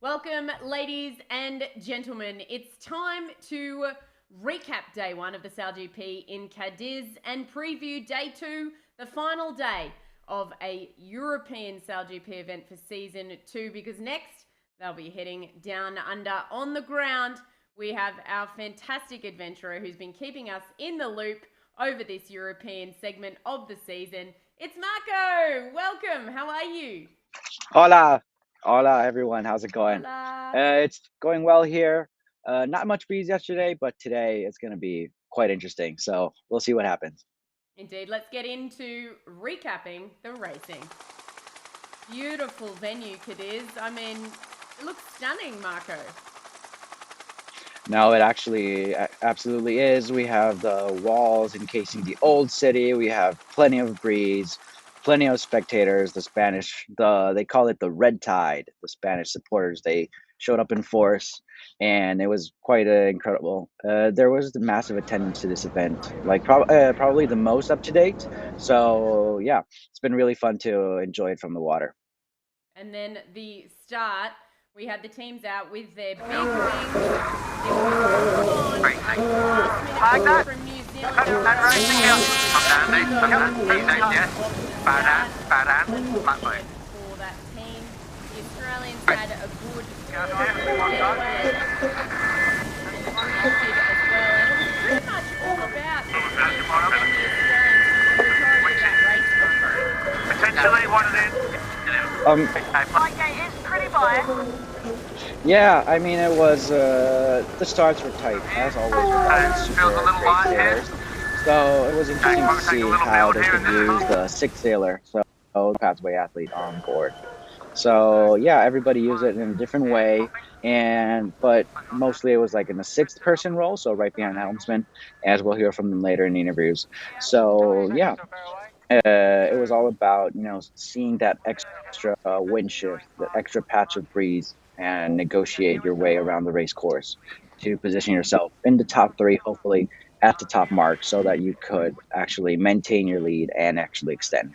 Welcome, ladies and gentlemen. It's time to recap day one of the SailGP in Cadiz and preview day two, the final day of a European SailGP event for season two, because next they'll be heading down under on the ground. We have our fantastic adventurer who's been keeping us in the loop over this European segment of the season. It's Marco. Welcome. How are you? Hola, hola everyone. How's it going? Hola. It's going well here. Not much breeze yesterday, but today it's going to be quite interesting. So we'll see what happens. Indeed, let's get into recapping the racing. Beautiful venue, Cadiz. I mean, it looks stunning, Marco. No, it actually absolutely is. We have the walls encasing the old city. We have plenty of breeze, plenty of spectators. They call it the Red Tide. The Spanish supporters, they showed up in force, and it was quite incredible. There was the massive attendance to this event, like probably the most up to date. So yeah, it's been really fun to enjoy it from the water. And then the start, we had the teams out with their big wings. It was last minute from New Zealand. For that team, the Australians had a good airway. Did as well. And it was pretty much all about the Australians for the majority of that race, Marco. Potentially one of them. It's pretty biased. Yeah, I mean it was the starts were tight as always with these Feels a super little great light here. sailors. So it was interesting to see how they could use the sixth sailor, so the pathway athlete on board. So yeah, everybody used it in a different way, but mostly it was like in the sixth person role, so right behind the helmsman, as we'll hear from them later in the interviews. So yeah, it was all about seeing that extra wind shift, the extra patch of breeze, and negotiate your way around the race course to position yourself in the top three, hopefully at the top mark, so that you could actually maintain your lead and actually extend.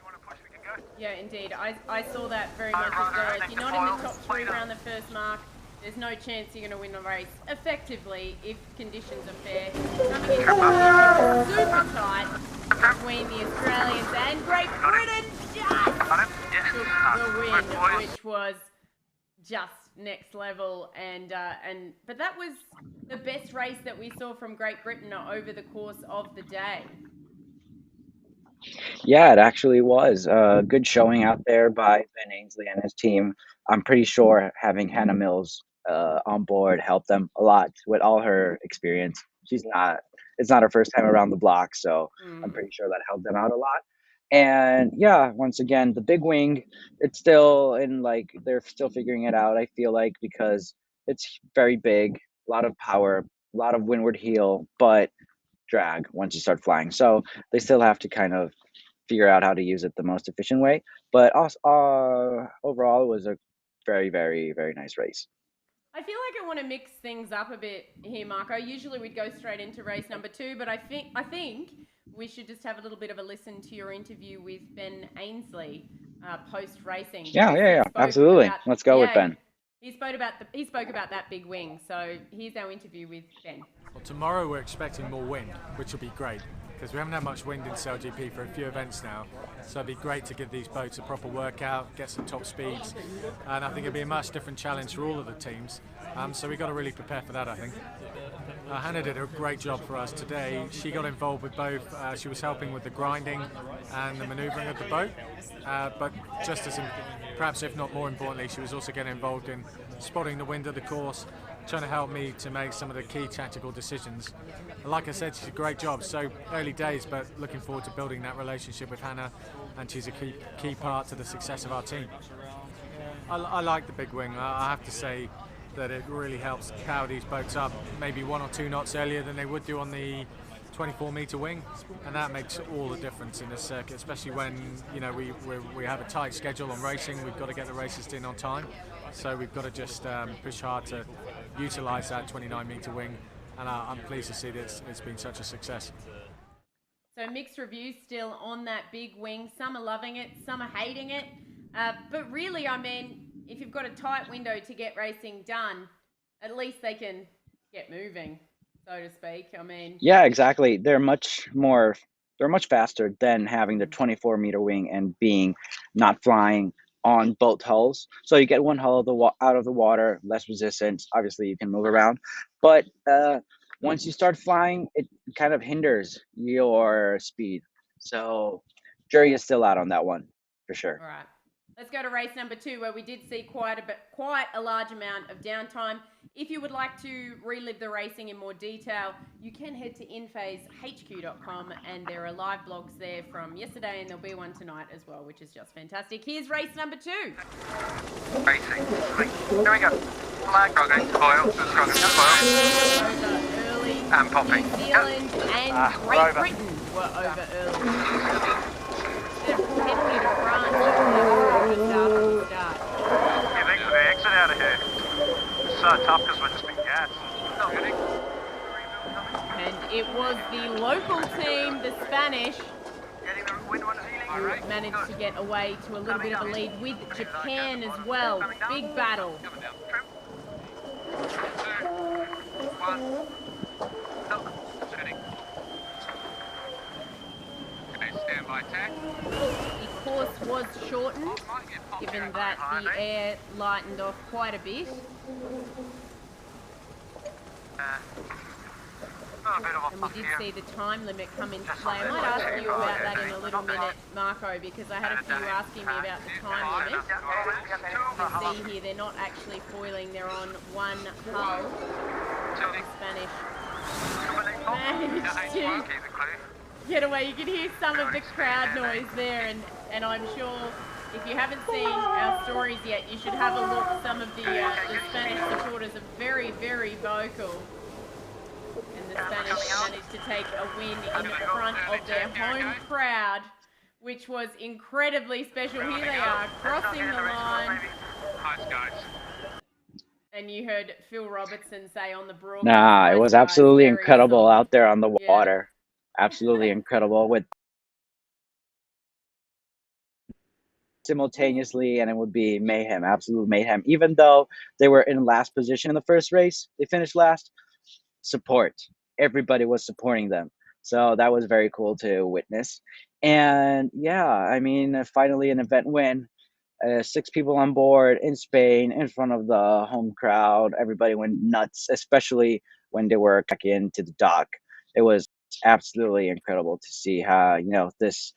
Yeah, indeed. I saw that very much as well. If you're not in the top three around the first mark, there's no chance you're going to win the race effectively if conditions are fair. Coming into the super tight between the Australians and Great Britain just took the win, which was just next level. But that was the best race that we saw from Great Britain over the course of the day. Yeah, it actually was a good showing out there by Ben Ainslie and his team. I'm pretty sure having Hannah Mills on board helped them a lot with all her experience. It's not her first time around the block, so I'm pretty sure that helped them out a lot. And yeah, once again, the big wing, it's still they're still figuring it out, I feel like, because it's very big, a lot of power, a lot of windward heel, but drag once you start flying. So they still have to kind of figure out how to use it the most efficient way. But also, overall, it was a very, very, very nice race. I feel like I want to mix things up a bit here, Marco. Usually we'd go straight into race number two, but I think we should just have a little bit of a listen to your interview with Ben Ainslie post racing. Yeah, absolutely. Let's go with Ben. He spoke about that big wing. So here's our interview with Ben. Well, tomorrow we're expecting more wind, which will be great because we haven't had much wind in SailGP for a few events now. So it'd be great to give these boats a proper workout, get some top speeds, and I think it'll be a much different challenge for all of the teams. So we've got to really prepare for that, I think. Hannah did a great job for us today. She got involved with both. She was helping with the grinding and the manoeuvring of the boat, but just as perhaps if not more importantly, she was also getting involved in spotting the wind of the course, trying to help me to make some of the key tactical decisions. And like I said, she's a great job. So early days, but looking forward to building that relationship with Hannah, and she's a key part to the success of our team. I like the big wing. I have to say that it really helps power these boats up maybe 1 or 2 knots earlier than they would do on the 24-meter wing, and that makes all the difference in this circuit, especially when we have a tight schedule on racing. We've got to get the races in on time, so we've got to just push hard to utilise that 29-meter wing, and I'm pleased to see that it's been such a success. So mixed reviews still on that big wing. Some are loving it, some are hating it, but really, I mean, if you've got a tight window to get racing done, at least they can get moving, so to speak. I mean, Yeah, exactly. They're much faster than having the 24-meter wing and being not flying on both hulls. So you get one hull out of the water, less resistance. Obviously, you can move around, but once you start flying, it kind of hinders your speed. So jury is still out on that one for sure. all right. Let's go to race number 2, where we did see quite a large amount of downtime. If you would like to relive the racing in more detail, you can head to infazehq.com, and there are live blogs there from yesterday, and there'll be one tonight as well, which is just fantastic. Here's race number 2. Racing. Here we go. Flag going to coil. Over early. And popping. New Zealand and Great Britain were over early. Instead of heading to France, just after the start. You think for the exit out of here? It's so tough because we're just being gassed. And it was the local team, the Spanish, who managed to get away to a little bit of a lead with Japan as well. Big battle. The course was shortened, given that the air lightened off quite a bit. And we did see the time limit come into play. I might ask you about that in a little minute, Marco, because I had a few asking me about the time limit. You can see here they're not actually foiling, they're on one hull. The Spanish managed to get away. You can hear some of the crowd noise there, and I'm sure if you haven't seen our stories yet, you should have a look. Some of the Spanish supporters are very, very vocal. And the Spanish managed to take a win in front of their home crowd, which was incredibly special. Here they are, crossing the line. And you heard Phil Robertson say on the broadcast. Nah, it was absolutely incredible out there on the water. Absolutely incredible with simultaneously, and it would be mayhem, absolute mayhem. Even though they were in last position in the first race, they finished last. Support. Everybody was supporting them. So that was very cool to witness. And yeah, I mean, finally an event win. 6 people on board in Spain in front of the home crowd. Everybody went nuts, especially when they were back into the dock. It was absolutely incredible to see how, this,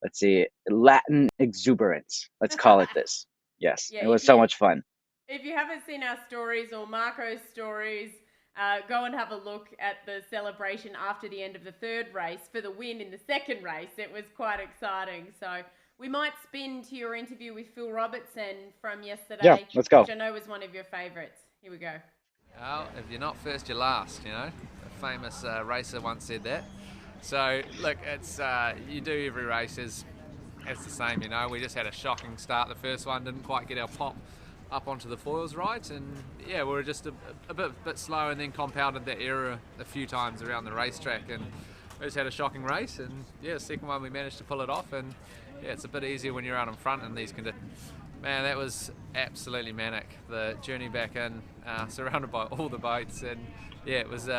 let's see, Latin exuberance. Let's call it this. Yes, it was so much fun. If you haven't seen our stories or Marco's stories, go and have a look at the celebration after the end of the third race for the win in the second race. It was quite exciting. So we might spin to your interview with Phil Robertson from yesterday. Yeah, let's go. Which I know was one of your favourites. Here we go. Well, if you're not first, you're last, A famous racer once said that. So, look, it's you do every race it's the same, We just had a shocking start. The first one didn't quite get our pop up onto the foils right, and we were just a bit slow, and then compounded that error a few times around the racetrack, and we just had a shocking race. And second one we managed to pull it off, and it's a bit easier when you're out in front in these conditions. Man, that was absolutely manic. The journey back in, surrounded by all the boats, and it was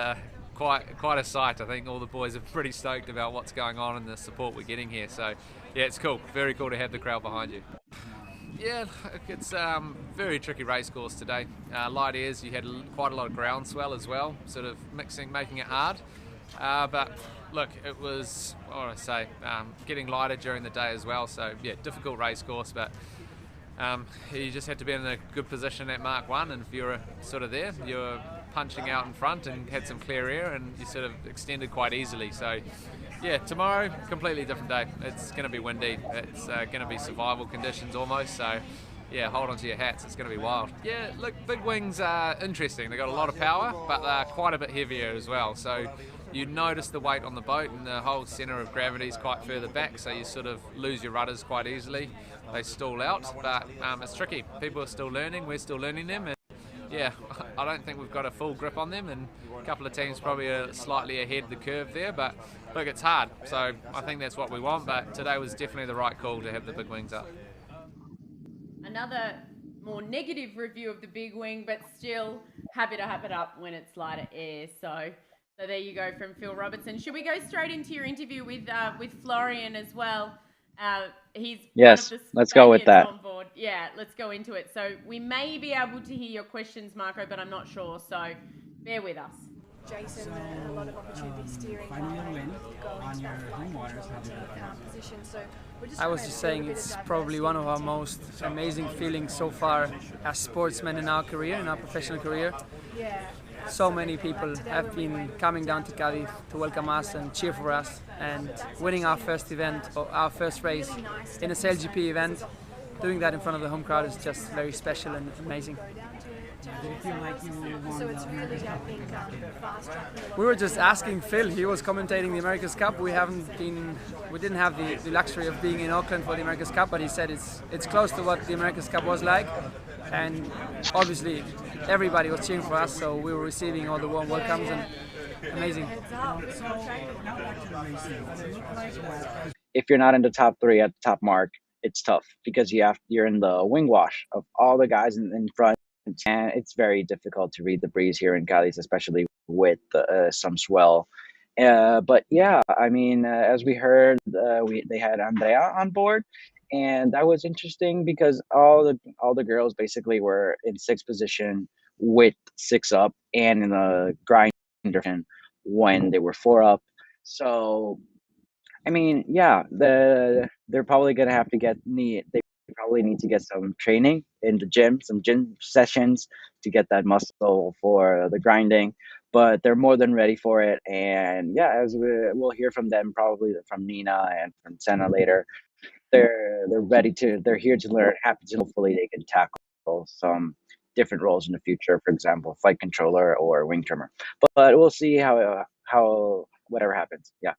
quite a sight. I think all the boys are pretty stoked about what's going on and the support we're getting here. So it's cool, very cool to have the crowd behind you. Yeah, it's very tricky race course today. Light airs, you had quite a lot of ground swell as well, sort of making it hard. But look, it was, getting lighter during the day as well. So difficult race course, but you just had to be in a good position at Mark 1, and if you were sort of there, you were punching out in front and had some clear air, and you sort of extended quite easily. So tomorrow, completely different day. It's going to be windy. It's going to be survival conditions almost. So hold on to your hats. It's going to be wild. Yeah, look, big wings are interesting. They've got a lot of power, but they're quite a bit heavier as well. So you notice the weight on the boat, and the whole centre of gravity is quite further back, so you sort of lose your rudders quite easily. They stall out, but it's tricky. People are still learning. We're still learning them. And I don't think we've got a full grip on them, and a couple of teams probably are slightly ahead of the curve there, but look, it's hard. So I think that's what we want, but today was definitely the right call to have the big wings up. Another more negative review of the big wing, but still happy to have it up when it's lighter air. So there you go from Phil Robertson. Should we go straight into your interview with Florian as well? He's one of the let's go with that. on board. Yeah, let's go into it. So we may be able to hear your questions, Marco, but I'm not sure. So bear with us. Jason had a lot of opportunity steering while they go into that flight control position. So I was just saying it's probably one of our most amazing feelings so far as sportsmen in our career, in our professional career. Yeah. So many people have been coming down to Cadiz to welcome us and cheer for us, and winning our first event, or our first race in a SailGP event, doing that in front of the home crowd is just very special and amazing. So it's really, I think, fast track. We were just asking Phil. He was commentating the America's Cup. We didn't have the luxury of being in Auckland for the America's Cup, but he said it's close to what the America's Cup was like, and obviously everybody was cheering for us, so we were receiving all the warm welcomes and amazing. If you're not in the top 3 at the top mark, it's tough because you're in the wing wash of all the guys in front. And it's very difficult to read the breeze here in Cadiz, especially with some swell. But yeah, I mean, as we heard, they had Andrea on board, and that was interesting because all the girls basically were in 6th position with 6 up, and in a grind when they were 4 up. So, I mean, yeah, they're probably gonna have to they probably need to get some training in the gym, some gym sessions to get that muscle for the grinding, but they're more than ready for it. And yeah, as we'll hear from them, probably from Nina and from Senna later, they're here to learn, happy to hopefully they can tackle some different roles in the future, for example, flight controller or wing trimmer. But we'll see how whatever happens. Yeah.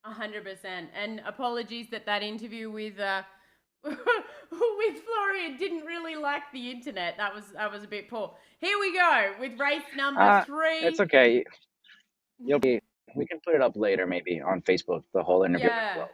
100%. And apologies that interview with Florian didn't really like the internet. That was a bit poor. Here we go with race number 3. It's okay. We can put it up later, maybe on Facebook, the whole interview. Yeah. As well.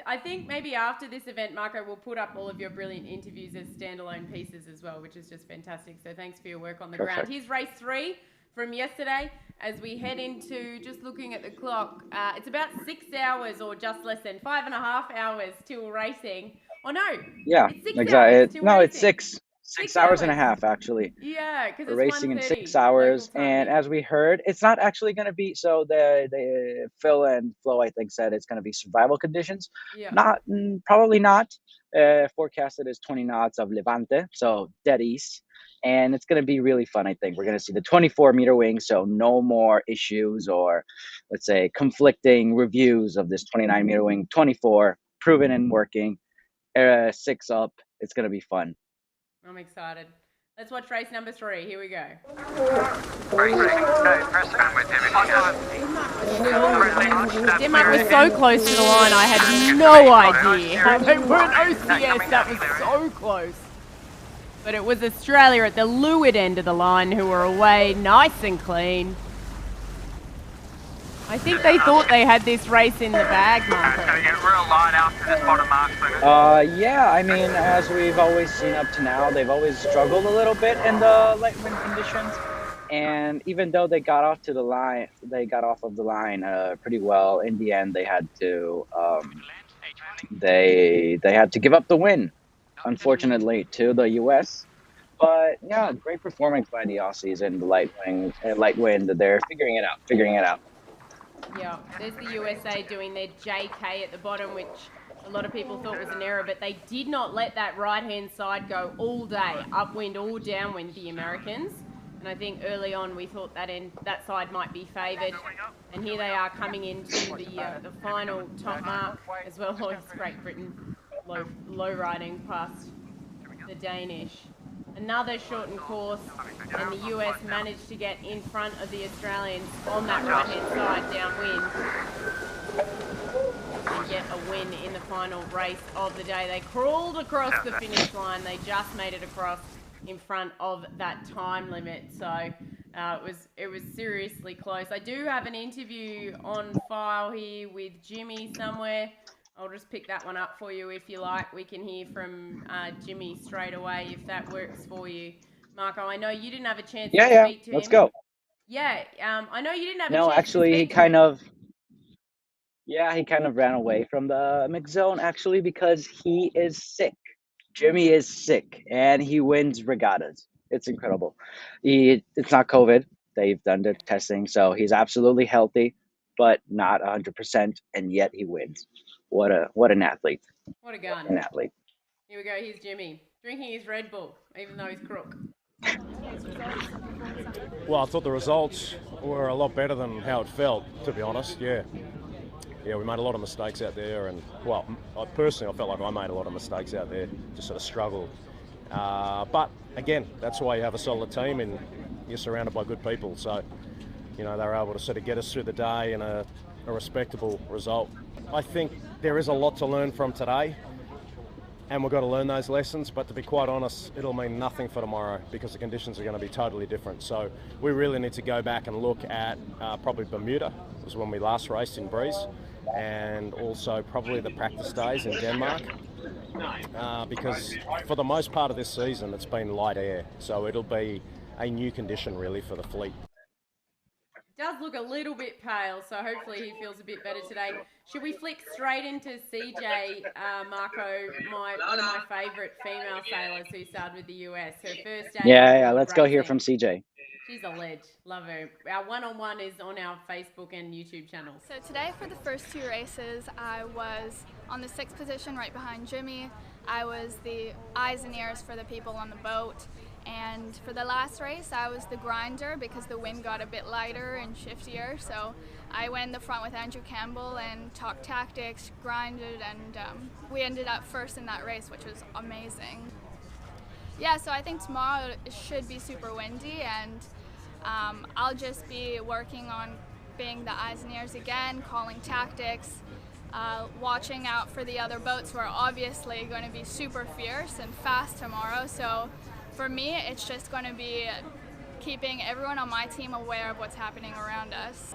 I think maybe after this event, Marco, we'll put up all of your brilliant interviews as standalone pieces as well, which is just fantastic. So thanks for your work on the ground. Here's race 3 from yesterday. As we head into, just looking at the clock, it's about 6 hours or just less than 5.5 hours till racing. Oh no! Yeah, it's 6 exactly. Hours it's 6 hours and a half actually. Yeah, because we're racing in 6 hours, and as we heard, it's not actually going to be. So the Phil and Flo, I think, said it's going to be survival conditions. Yeah. Probably not. Forecasted is 20 knots of Levante, so dead east, and it's going to be really fun. I think we're going to see the 24-meter wing, so no more issues or, let's say, conflicting reviews of this 29-meter wing. 24 proven and working. 6 up. It's going to be fun. I'm excited. Let's watch race number 3. Here we go. Denmark was so close to the line, I had no idea. They weren't OCS, that was so close. But it was Australia at the leeward end of the line who were away nice and clean. I think they thought they had this race in the bag, Marco. Can we get real line after this bottom mark? Yeah, I mean, as we've always seen up to now, they've always struggled a little bit in the light wind conditions. And even though they got off of the line pretty well, in the end they had to they had to give up the win, unfortunately, to the US. But yeah, great performance by the Aussies in the light wind. They're figuring it out. Yeah, there's the USA doing their JK at the bottom, which a lot of people thought was an error, but they did not let that right-hand side go all day, upwind or downwind, the Americans. And I think early on we thought that side might be favoured. And here they are coming into the final top mark as well. Oh, it's Great Britain low riding past the Danish. Another shortened course, and the US managed to get in front of the Australians on that right-hand side downwind and get a win in the final race of the day. They crawled across the finish line. They just made it across in front of that time limit. So it was seriously close. I do have an interview on file here with Jimmy somewhere. I'll just pick that one up for you if you like. We can hear from Jimmy straight away if that works for you. Marco, I know you didn't have a chance to speak to him. Let's go. Yeah, I know you didn't have a No, chance actually, to he speak to him. he kind of ran away from the mixed zone, actually, because he is sick. Jimmy is sick, and he wins regattas. It's incredible. It's not COVID. They've done the testing, so he's absolutely healthy, but not 100%, and yet he wins. What an athlete. What a gun. An athlete. Here we go. Here's Jimmy drinking his Red Bull, even though he's crook. Well, I thought the results were a lot better than how it felt, to be honest. Yeah, we made a lot of mistakes out there, and well, I felt like I made a lot of mistakes out there, just sort of struggled. But again, that's why you have a solid team and you're surrounded by good people. So, they were able to sort of get us through the day in a respectable result. I think there is a lot to learn from today, and we've got to learn those lessons, but to be quite honest, it'll mean nothing for tomorrow because the conditions are going to be totally different. So we really need to go back and look at probably Bermuda, was when we last raced in Breeze, and also probably the practice days in Denmark, because for the most part of this season it's been light air, so it'll be a new condition really for the fleet. Does look a little bit pale, so hopefully he feels a bit better today. Should we flick straight into CJ, Marco, one of my favourite female sailors who started with the US. Her first day. Yeah, let's go hear from CJ. She's a ledge. Love her. Our one-on-one is on our Facebook and YouTube channels. So today for the first two races, I was on the 6th position right behind Jimmy. I was the eyes and ears for the people on the boat. And for the last race, I was the grinder because the wind got a bit lighter and shiftier. So I went in the front with Andrew Campbell and talked tactics, grinded, and we ended up first in that race, which was amazing. Yeah, so I think tomorrow it should be super windy, and I'll just be working on being the eyes and ears again, calling tactics, watching out for the other boats who are obviously going to be super fierce and fast tomorrow. So for me, it's just going to be keeping everyone on my team aware of what's happening around us.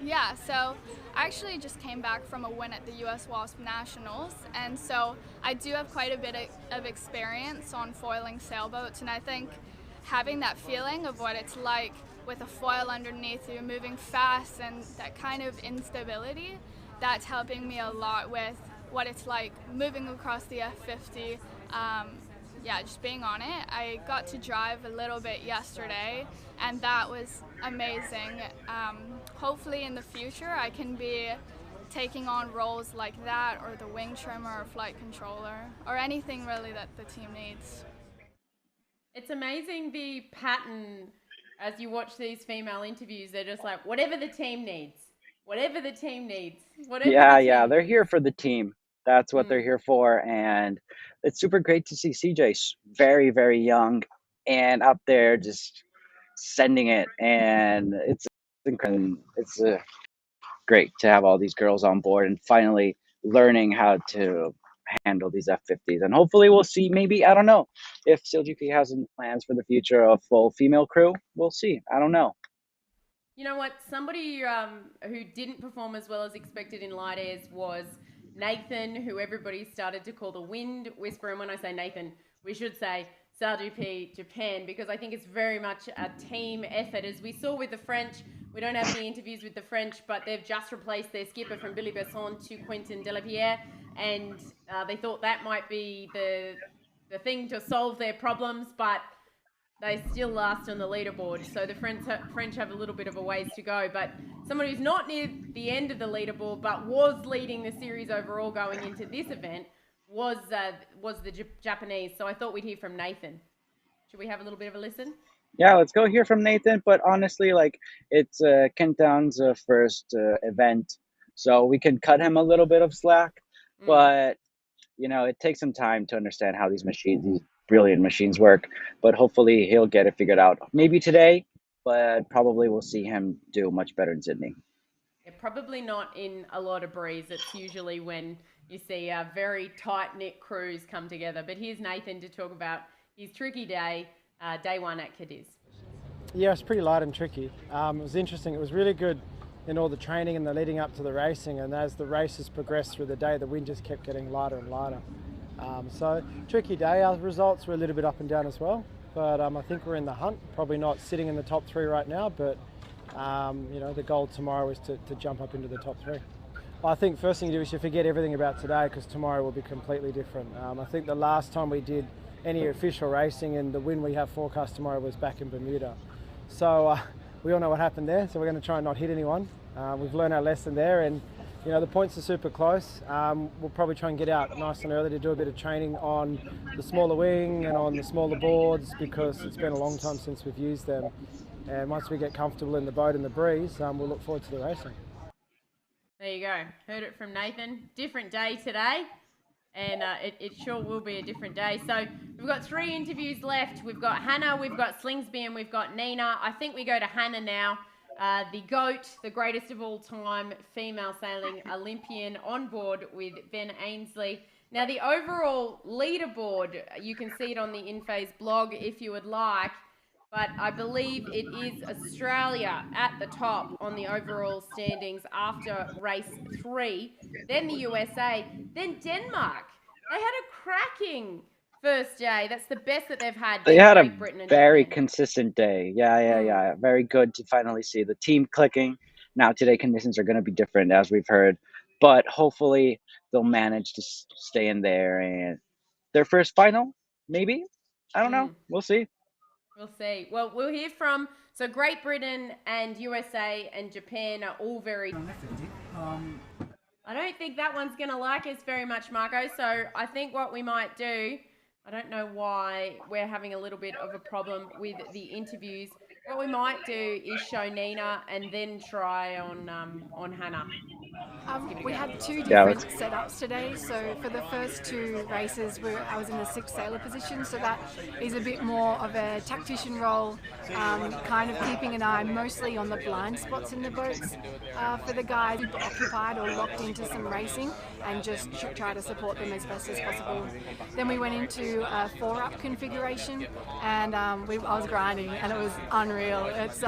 Yeah, so I actually just came back from a win at the US Wasp Nationals, and so I do have quite a bit of experience on foiling sailboats, and I think having that feeling of what it's like with a foil underneath you, moving fast, and that kind of instability, that's helping me a lot with what it's like moving across the F50. Yeah, just being on it. I got to drive a little bit yesterday, and that was amazing. Hopefully in the future I can be taking on roles like that, or the wing trimmer or flight controller, or anything really that the team needs. It's amazing the pattern as you watch these female interviews. They're just like, whatever the team needs, whatever the team needs, whatever. Yeah, they're here for the team. That's what they're here for, and it's super great to see CJ, very, very young, and up there just sending it, and it's incredible. It's great to have all these girls on board and finally learning how to handle these F50s, and hopefully we'll see, maybe, I don't know, if SailGP has any plans for the future of full female crew. We'll see. I don't know. You know what? Somebody who didn't perform as well as expected in light airs was Nathan, who everybody started to call the wind whisperer. And when I say Nathan, we should say SailGP Japan, because I think it's very much a team effort. As we saw with the French, we don't have any interviews with the French, but they've just replaced their skipper from Billy Besson to Quentin Delapierre, and they thought that might be the thing to solve their problems, but they still last on the leaderboard. So the French have a little bit of a ways to go. But someone who's not near the end of the leaderboard but was leading the series overall going into this event was the Japanese. So I thought we'd hear from Nathan. Should we have a little bit of a listen? Yeah, let's go hear from Nathan. But honestly, it's Kentan's first event, so we can cut him a little bit of slack. But it takes some time to understand how these brilliant machines work, but hopefully he'll get it figured out. Maybe today, but probably we'll see him do much better in Sydney. Yeah, probably not in a lot of breeze. It's usually when you see very tight-knit crews come together. But here's Nathan to talk about his tricky day, day one at Cadiz. Yeah, it's pretty light and tricky. It was interesting. It was really good in all the training and the leading up to the racing, and as the races progressed through the day, the wind just kept getting lighter and lighter. So tricky day. Our results were a little bit up and down as well, but I think we're in the hunt. Probably not sitting in the top 3 right now, but you know, the goal tomorrow is to jump up into the top 3. I think first thing you do is you forget everything about today, because tomorrow will be completely different. I think the last time we did any official racing and the wind we have forecast tomorrow was back in Bermuda. So we all know what happened there, so we're going to try and not hit anyone. We've learned our lesson there, and you know, the points are super close. We'll probably try and get out nice and early to do a bit of training on the smaller wing and on the smaller boards, because it's been a long time since we've used them. And once we get comfortable in the boat and the breeze, we'll look forward to the racing. There you go. Heard it from Nathan. Different day today, and it sure will be a different day. So we've got 3 interviews left. We've got Hannah, we've got Slingsby, and we've got Nina. I think we go to Hannah now. The GOAT, the greatest of all time, female sailing Olympian, on board with Ben Ainslie. Now, the overall leaderboard, you can see it on the InPhase blog if you would like, but I believe it is Australia at the top on the overall standings after race 3, then the USA, then Denmark. They had a cracking first day. That's the best that they've had. They had a Britain very Japan. consistent day. Yeah. Very good to finally see the team clicking. Now today conditions are going to be different, as we've heard, but hopefully they'll manage to stay in there. And their first final, maybe? I don't know. We'll see. We'll see. Well, we'll hear from, so Great Britain and USA and Japan are all very... I don't think that one's going to like us very much, Marco. So I think what we might do, I don't know why we're having a little bit of a problem with the interviews. What we might do is show Nina and then try on Hannah. We had 2 different setups today. So for the first 2 races, I was in the 6th sailor position. So that is a bit more of a tactician role, kind of keeping an eye mostly on the blind spots in the boats for the guys who are occupied or locked into some racing, and just try to support them as best as possible. Then we went into a 4-up configuration, and I was grinding, and it was unreal. It's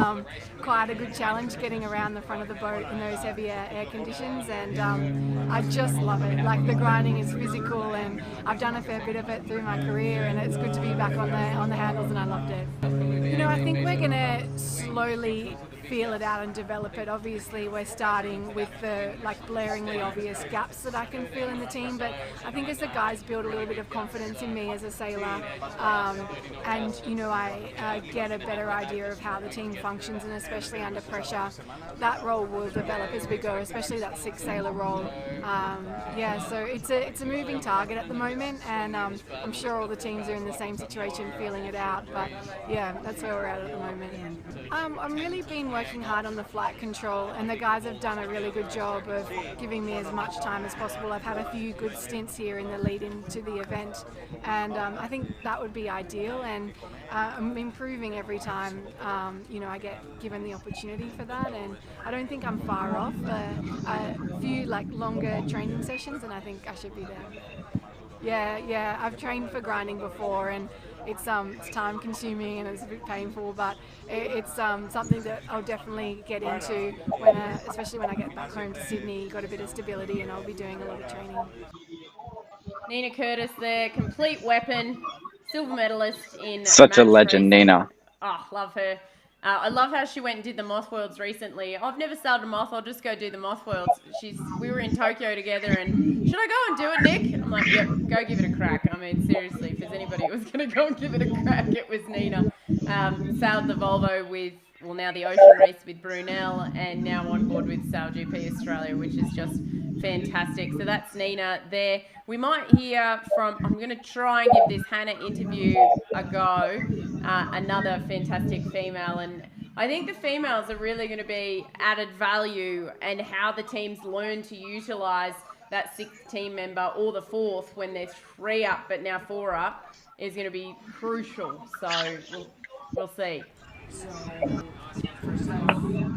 quite a good challenge getting around the front of the boat in those heavier air conditions, and I just love it. Like, the grinding is physical, and I've done a fair bit of it through my career, and it's good to be back on the handles, and I loved it. You know, I think we're going to slowly feel it out and develop it. Obviously, we're starting with the blaringly obvious gaps that I can feel in the team, but I think as the guys build a little bit of confidence in me as a sailor, and you know, I get a better idea of how the team functions, and especially under pressure, that role will develop as we go, especially that 6th sailor role. Yeah, so it's a moving target at the moment, and I'm sure all the teams are in the same situation, feeling it out, but yeah, that's where we're at the moment. I'm really been working hard on the flight control, and the guys have done a really good job of giving me as much time as possible. I've had a few good stints here in the lead into the event, and I think that would be ideal, and I'm improving every time you know, I get given the opportunity for that, and I don't think I'm far off. A few longer training sessions and I think I should be there. Yeah, I've trained for grinding before, and it's time consuming and it's a bit painful, but it's something that I'll definitely get into especially when I get back home to Sydney, got a bit of stability, and I'll be doing a lot of training. Nina Curtis there, complete weapon, silver medalist in such a legend, racing. Nina. Oh, love her. I love how she went and did the Moth Worlds recently. I've never sailed a Moth, I'll just go do the Moth Worlds. We were in Tokyo together, and should I go and do it, Nick? I'm like, yep, go give it a crack. I mean, seriously, if there's anybody who was going to go and give it a crack, it was Nina. Sailed the Volvo with, well, now the Ocean Race with Brunel, and now on board with SailGP Australia, which is just fantastic. So that's Nina there. We might hear from, I'm going to try and give this Hannah interview a go, another fantastic female, and I think the females are really going to be added value, and how the teams learn to utilise that 6th team member, or the 4th when they're 3 up but now 4 up, is going to be crucial. So we'll see. So, first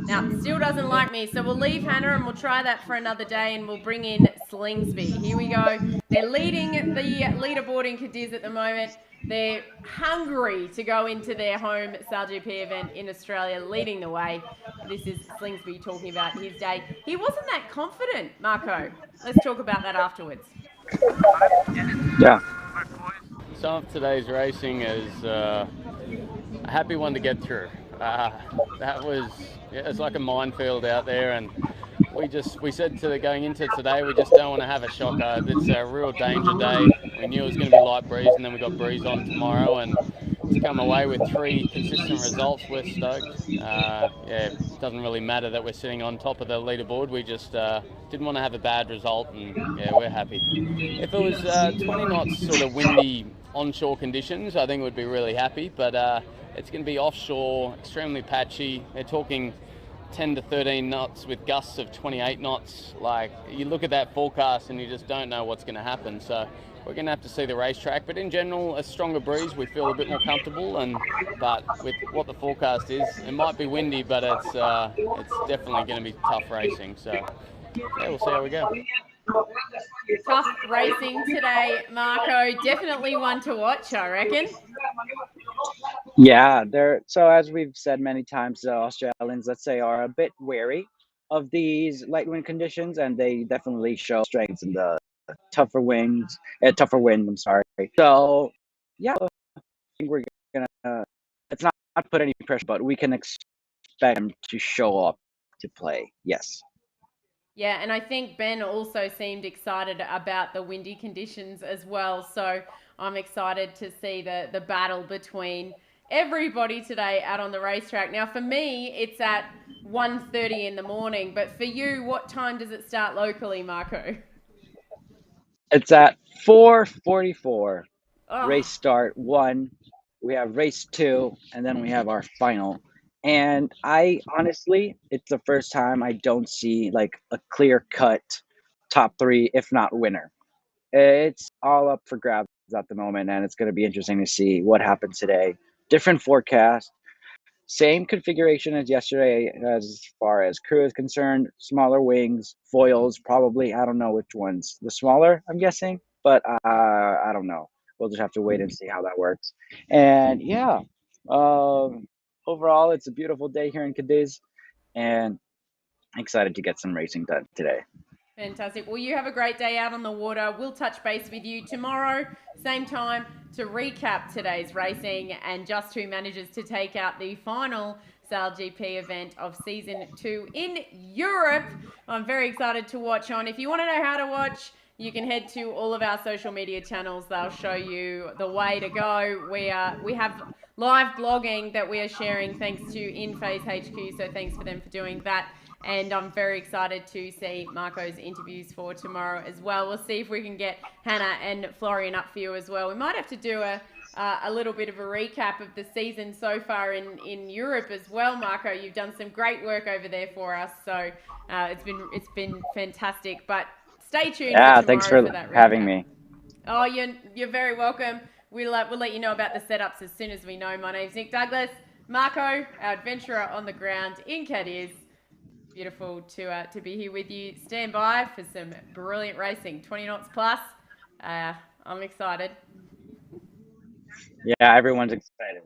Now, still doesn't like me, so we'll leave Hannah and we'll try that for another day, and we'll bring in Slingsby. Here we go. They're leading the leaderboard in Cadiz at the moment. They're hungry to go into their home SailGP event in Australia, leading the way. This is Slingsby talking about his day. He wasn't that confident, Marco. Let's talk about that afterwards. Yeah. Some of today's racing is a happy one to get through. It's like a minefield out there, and we said going into today, we just don't want to have a shocker. It's a real danger day. We knew it was going to be light breeze, and then we got breeze on tomorrow, and to come away with 3 consistent results, we're stoked. It doesn't really matter that we're sitting on top of the leaderboard. We just didn't want to have a bad result, and yeah, we're happy. If it was 20 knots sort of windy onshore conditions, I think we'd be really happy, but it's going to be offshore, extremely patchy. They're talking 10 to 13 knots with gusts of 28 knots. Like, you look at that forecast and you just don't know what's going to happen. So we're going to have to see the racetrack. But in general, a stronger breeze, we feel a bit more comfortable. But with what the forecast is, it might be windy, but it's definitely going to be tough racing. So yeah, we'll see how we go. Tough racing today, Marco. Definitely one to watch, I reckon. Yeah, so as we've said many times, the Australians, let's say, are a bit wary of these light wind conditions, and they definitely show strengths in the tougher wind. I'm sorry. So yeah, I think we're gonna. It's not put any pressure, but we can expect them to show up to play. Yes. Yeah, and I think Ben also seemed excited about the windy conditions as well. So I'm excited to see the battle between everybody today out on the racetrack. Now, for me, it's at 1:30 in the morning. But for you, what time does it start locally, Marco? It's at 4:44. Oh. Race start 1. We have race 2, and then we have our final. And I honestly, it's the first time I don't see like a clear-cut top 3, if not winner. It's all up for grabs at the moment, and it's going to be interesting to see what happens today. Different forecast, same configuration as yesterday as far as crew is concerned. Smaller wings, foils, probably. I don't know which ones. The smaller, I'm guessing, but I don't know. We'll just have to wait and see how that works. And yeah, overall, it's a beautiful day here in Cadiz, and excited to get some racing done today. Fantastic. Well, you have a great day out on the water. We'll touch base with you tomorrow, same time, to recap today's racing and just who manages to take out the final SailGP event of Season 2 in Europe. I'm very excited to watch on. If you want to know how to watch, you can head to all of our social media channels. They'll show you the way to go. We have live blogging that we are sharing thanks to InPhase HQ, so thanks for them for doing that. And I'm very excited to see Marco's interviews for tomorrow as well. We'll see if we can get Hannah and Florian up for you as well. We might have to do a little bit of a recap of the season so far in Europe as well, Marco. You've done some great work over there for us, so it's been fantastic. But stay tuned. Yeah, thanks for having me. Oh, you're very welcome. We'll let you know about the setups as soon as we know. My name's Nick Douglas. Marco, our adventurer on the ground in Cadiz. Beautiful to be here with you. Stand by for some brilliant racing, 20 knots plus. I'm excited. Yeah, everyone's excited.